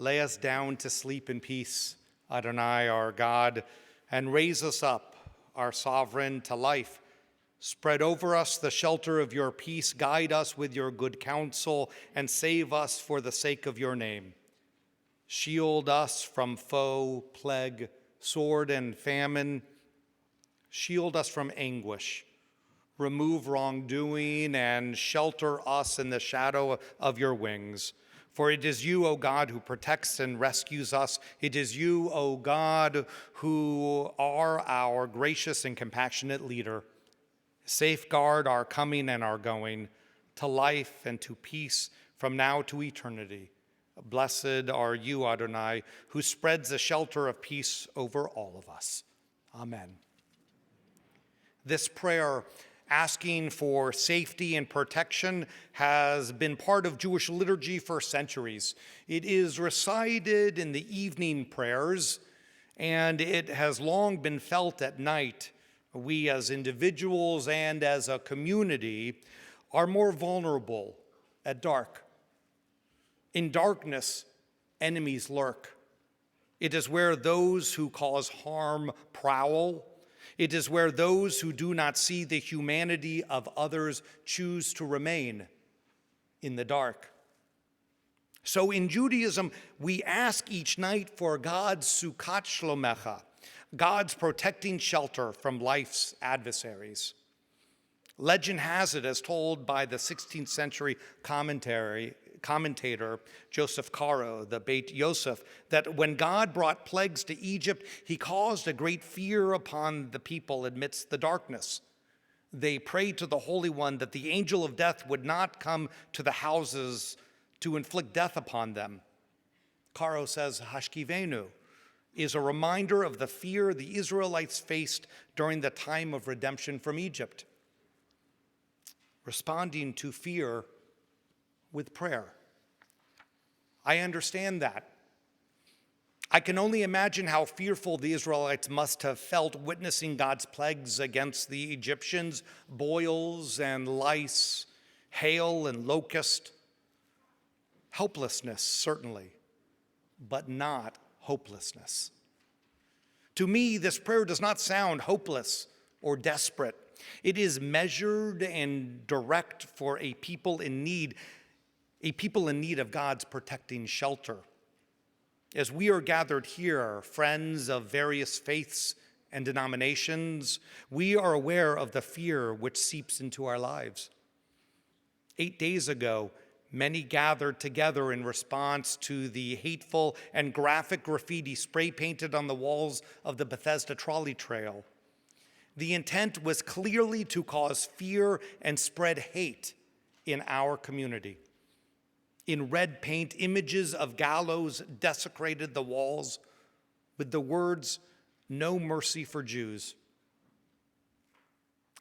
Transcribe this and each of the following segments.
Lay us down to sleep in peace, Adonai, our God, and raise us up, our sovereign, to life. Spread over us the shelter of your peace. Guide us with your good counsel, and save us for the sake of your name. Shield us from foe, plague, sword, and famine. Shield us from anguish. Remove wrongdoing, and shelter us in the shadow of your wings. For it is you, O God, who protects and rescues us. It is you, O God, who are our gracious and compassionate leader. Safeguard our coming and our going, to life and to peace from now to eternity. Blessed are you, Adonai, who spreads a shelter of peace over all of us. Amen. This prayer, asking for safety and protection, has been part of Jewish liturgy for centuries. It is recited in the evening prayers, and it has long been felt at night. We as individuals and as a community are more vulnerable at dark. In darkness, enemies lurk. It is where those who cause harm prowl. It is where those who do not see the humanity of others choose to remain in the dark. So in Judaism, we ask each night for God's Sukkot Shlomecha, God's protecting shelter from life's adversaries. Legend has it, as told by the 16th century commentator Joseph Caro, the Beit Yosef, that when God brought plagues to Egypt, he caused a great fear upon the people amidst the darkness. They prayed to the Holy One that the angel of death would not come to the houses to inflict death upon them. Caro says, Hashkivenu is a reminder of the fear the Israelites faced during the time of redemption from Egypt. Responding to fear with prayer. I understand that. I can only imagine how fearful the Israelites must have felt witnessing God's plagues against the Egyptians, boils and lice, hail and locust. Helplessness, certainly, but not hopelessness. To me, this prayer does not sound hopeless or desperate. It is measured and direct for a people in need of God's protecting shelter. As we are gathered here, friends of various faiths and denominations, we are aware of the fear which seeps into our lives. 8 days ago, many gathered together in response to the hateful and graphic graffiti spray painted on the walls of the Bethesda trolley trail. The intent was clearly to cause fear and spread hate in our community. In red paint, images of gallows desecrated the walls with the words, "No mercy for Jews."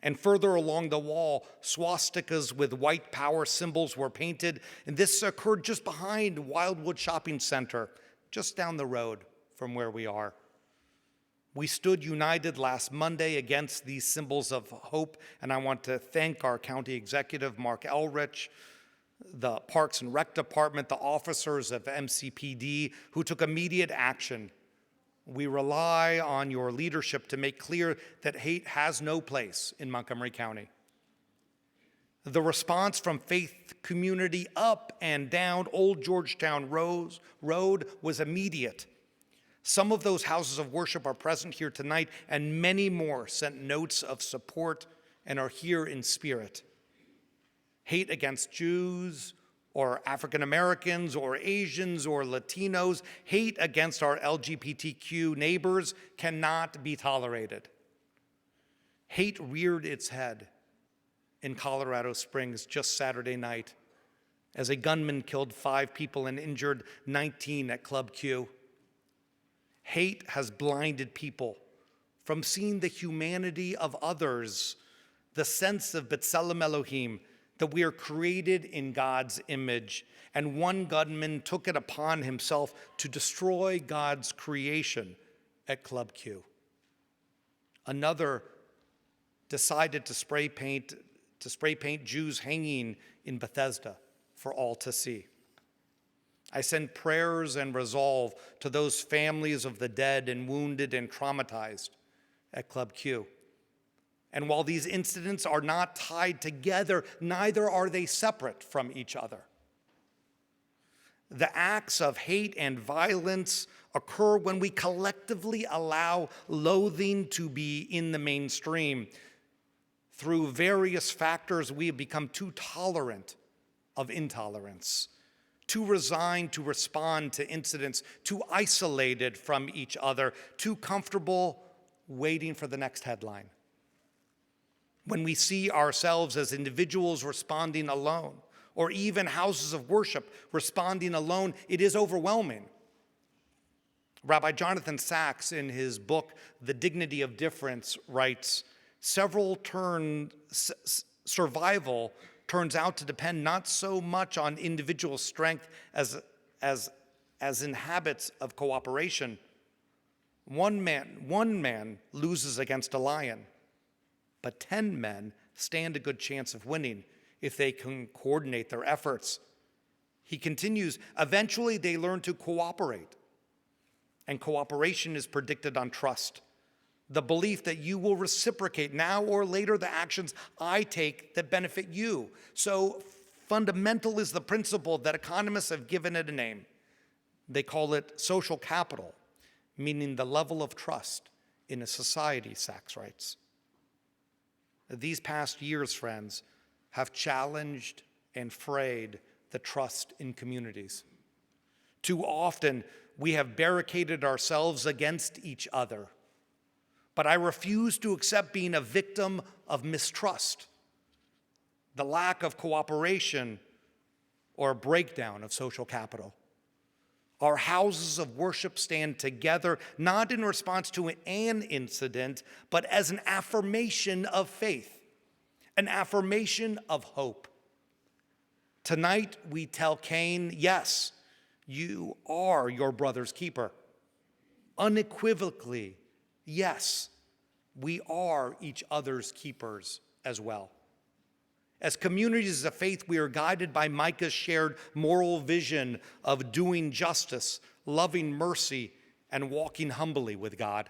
And further along the wall, swastikas with white power symbols were painted, and this occurred just behind Wildwood Shopping Center, just down the road from where we are. We stood united last Monday against these symbols of hope, and I want to thank our county executive, Mark Elrich, the Parks and Rec Department, the officers of MCPD who took immediate action. We rely on your leadership to make clear that hate has no place in Montgomery County. The response from faith community up and down Old Georgetown Road was immediate. Some of those houses of worship are present here tonight, and many more sent notes of support and are here in spirit. Hate against Jews or African Americans or Asians or Latinos, hate against our LGBTQ neighbors cannot be tolerated. Hate reared its head in Colorado Springs just Saturday night as a gunman killed 5 people and injured 19 at Club Q. Hate has blinded people from seeing the humanity of others, the sense of B'Tselem Elohim, that we are created in God's image, and one gunman took it upon himself to destroy God's creation at Club Q. Another decided to spray paint Jews hanging in Bethesda for all to see. I send prayers and resolve to those families of the dead and wounded and traumatized at Club Q. And while these incidents are not tied together, neither are they separate from each other. The acts of hate and violence occur when we collectively allow loathing to be in the mainstream. Through various factors, we have become too tolerant of intolerance, too resigned to respond to incidents, too isolated from each other, too comfortable waiting for the next headline. When we see ourselves as individuals responding alone, or even houses of worship responding alone, it is overwhelming. Rabbi Jonathan Sacks, in his book, The Dignity of Difference, writes, survival turns out to depend not so much on individual strength as in habits of cooperation. One man loses against a lion, but 10 men stand a good chance of winning if they can coordinate their efforts. He continues, eventually they learn to cooperate, and cooperation is predicted on trust. The belief that you will reciprocate now or later the actions I take that benefit you. So fundamental is the principle that economists have given it a name. They call it social capital, meaning the level of trust in a society, Sachs writes. These past years, friends, have challenged and frayed the trust in communities. Too often, we have barricaded ourselves against each other. But I refuse to accept being a victim of mistrust, the lack of cooperation, or a breakdown of social capital. Our houses of worship stand together, not in response to an incident, but as an affirmation of faith, an affirmation of hope. Tonight, we tell Cain, yes, you are your brother's keeper. Unequivocally, yes, we are each other's keepers as well. As communities of faith, we are guided by Micah's shared moral vision of doing justice, loving mercy, and walking humbly with God.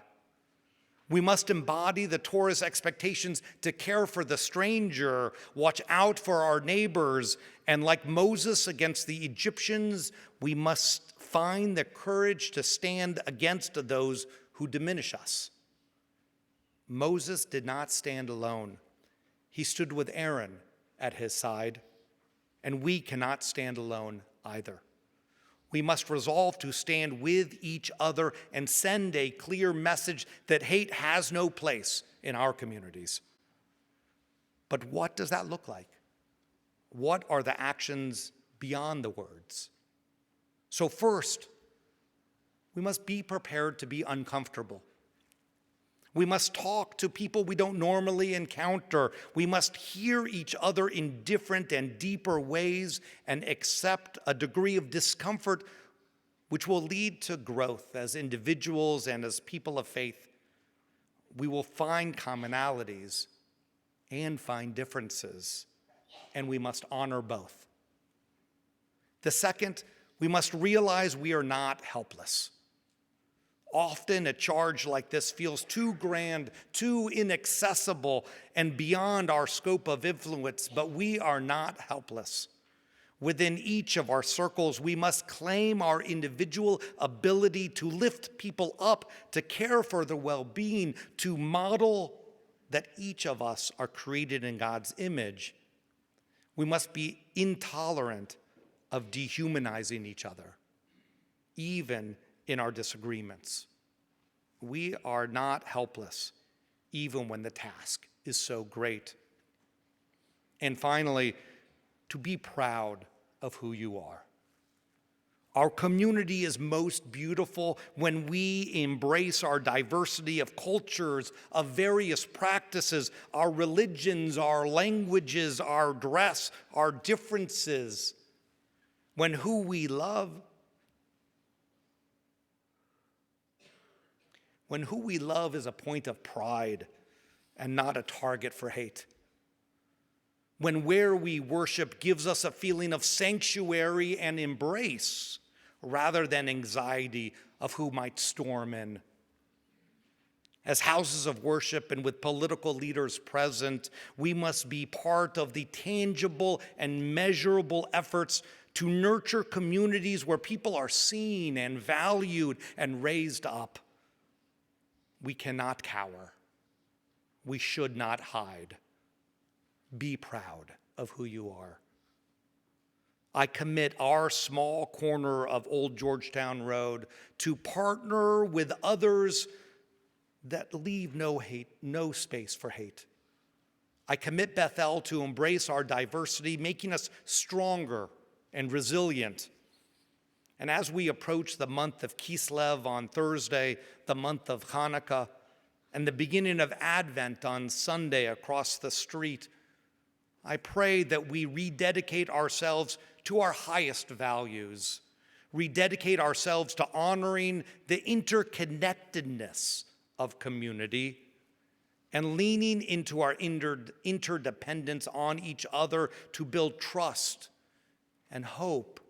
We must embody the Torah's expectations to care for the stranger, watch out for our neighbors, and like Moses against the Egyptians, we must find the courage to stand against those who diminish us. Moses did not stand alone. He stood with Aaron at his side, and we cannot stand alone either. We must resolve to stand with each other and send a clear message that hate has no place in our communities. But what does that look like? What are the actions beyond the words? So first, we must be prepared to be uncomfortable. We must talk to people we don't normally encounter. We must hear each other in different and deeper ways and accept a degree of discomfort which will lead to growth as individuals and as people of faith. We will find commonalities and find differences, and we must honor both. The second, we must realize we are not helpless. Often a charge like this feels too grand, too inaccessible, and beyond our scope of influence, but we are not helpless. Within each of our circles, we must claim our individual ability to lift people up, to care for their well-being, to model that each of us are created in God's image. We must be intolerant of dehumanizing each other, even in our disagreements. We are not helpless, even when the task is so great. And finally, to be proud of who you are. Our community is most beautiful when we embrace our diversity of cultures, of various practices, our religions, our languages, our dress, our differences. When who we love is a point of pride and not a target for hate. When where we worship gives us a feeling of sanctuary and embrace. rather than anxiety of who might storm in. As houses of worship and with political leaders present, we must be part of the tangible and measurable efforts to nurture communities where people are seen and valued and raised up. We cannot cower. We should not hide. Be proud of who you are. I commit our small corner of Old Georgetown Road to partner with others that leave no space for hate. I commit Bethel to embrace our diversity, making us stronger and resilient. And as we approach the month of Kislev on Thursday, the month of Hanukkah, and the beginning of Advent on Sunday across the street, I pray that we rededicate ourselves to our highest values, rededicate ourselves to honoring the interconnectedness of community, and leaning into our interdependence on each other to build trust and hope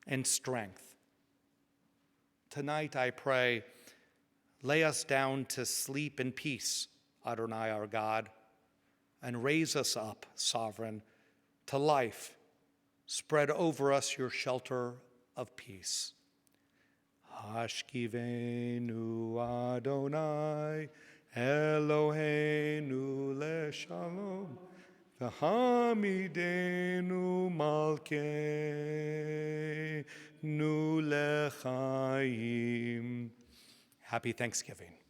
and strength. Tonight, I pray, lay us down to sleep in peace, Adonai our God, and raise us up, Sovereign, to life. Spread over us your shelter of peace. Hashkivenu Adonai Eloheinu leshalom v'hamidenu malkeinu lechaim. Happy Thanksgiving.